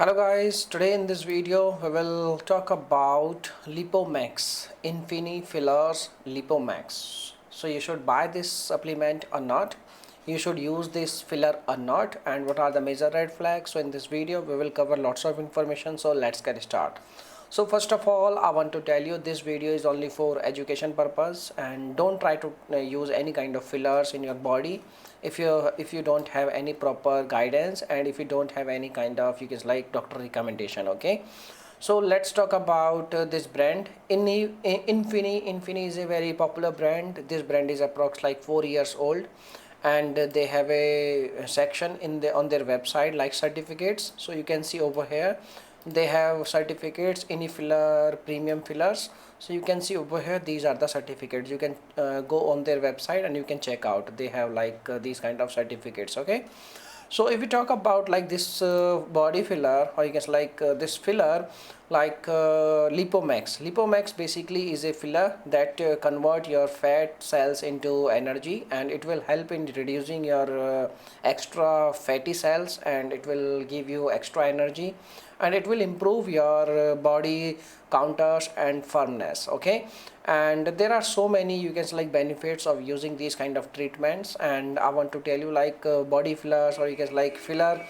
Hello guys, today in this video we will talk about LipoMax, INFINI Fillers LipoMax. So you should buy this supplement or not, you should use this filler or not, and what are the major red flags. So in this video we will cover lots of information, so let's get started. So first of all, I want to tell you this video is only for education purpose, and don't try to use any kind of fillers in your body if you don't have any proper guidance, and if you don't have any kind of, you can like, doctor recommendation. Okay, so let's talk about this brand INFINI is a very popular brand. This brand is approx like 4 years old, and they have a section on their website like certificates. So you can see over here they have certificates in filler, premium fillers. So you can see over here these are the certificates. You can go on their website and you can check out, they have like these kind of certificates. Okay, so if we talk about like this body filler, or you guess like this filler like lipomax basically is a filler that convert your fat cells into energy, and it will help in reducing your extra fatty cells, and it will give you extra energy, and it will improve your body counters and firmness. Okay, and there are so many, you can say, like benefits of using these kind of treatments, and I want to tell you like body fillers, or you can like filler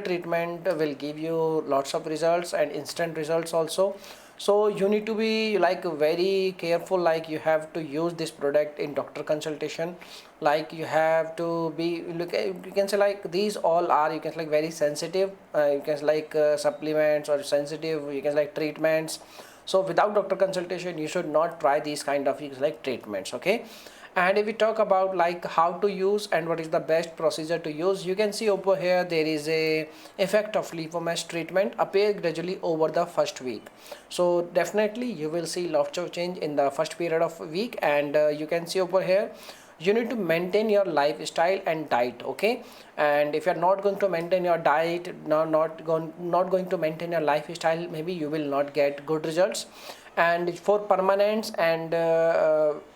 treatment will give you lots of results and instant results also. So you need to be like very careful, like you have to use this product in doctor consultation, like you have to be look, you can say like these all are, you can say, like very sensitive, you can say like supplements or sensitive, you can say like treatments. So without doctor consultation you should not try these kind of, you can say, like treatments. Okay, and if we talk about like how to use and what is the best procedure to use, you can see over here there is a effect of lipomax treatment appear gradually over the first week. So definitely you will see lots of change in the first period of week, and you can see over here you need to maintain your lifestyle and diet. Okay, and if you're not going to maintain your diet, not going to maintain your lifestyle, maybe you will not get good results. And for permanence and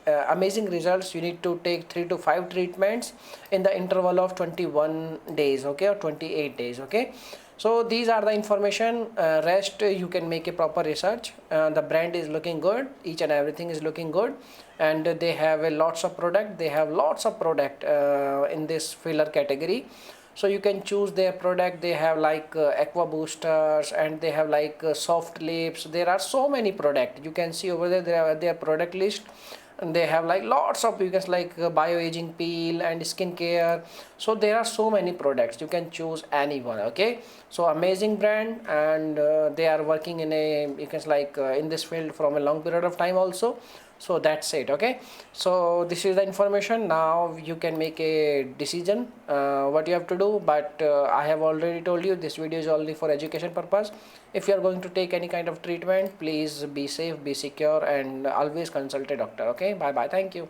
amazing results, you need to take 3 to 5 treatments in the interval of 21 days. Okay, or 28 days. Okay, so these are the information, rest you can make a proper research. The brand is looking good, each and everything is looking good, and they have a lots of product, in this filler category. So you can choose their product. They have like aqua boosters, and they have like soft lips. There are so many products, you can see over there, they have their product list, and they have like lots of, you can like bio aging peel and skin care. So there are so many products, you can choose anyone. Okay, so amazing brand, and they are working in a, you can like in this field from a long period of time also. So that's it. Okay, so this is the information. Now you can make a decision what you have to do, but I have already told you this video is only for education purpose. If you are going to take any kind of treatment, please be safe, be secure, and always consult a doctor. Okay, bye bye, thank you.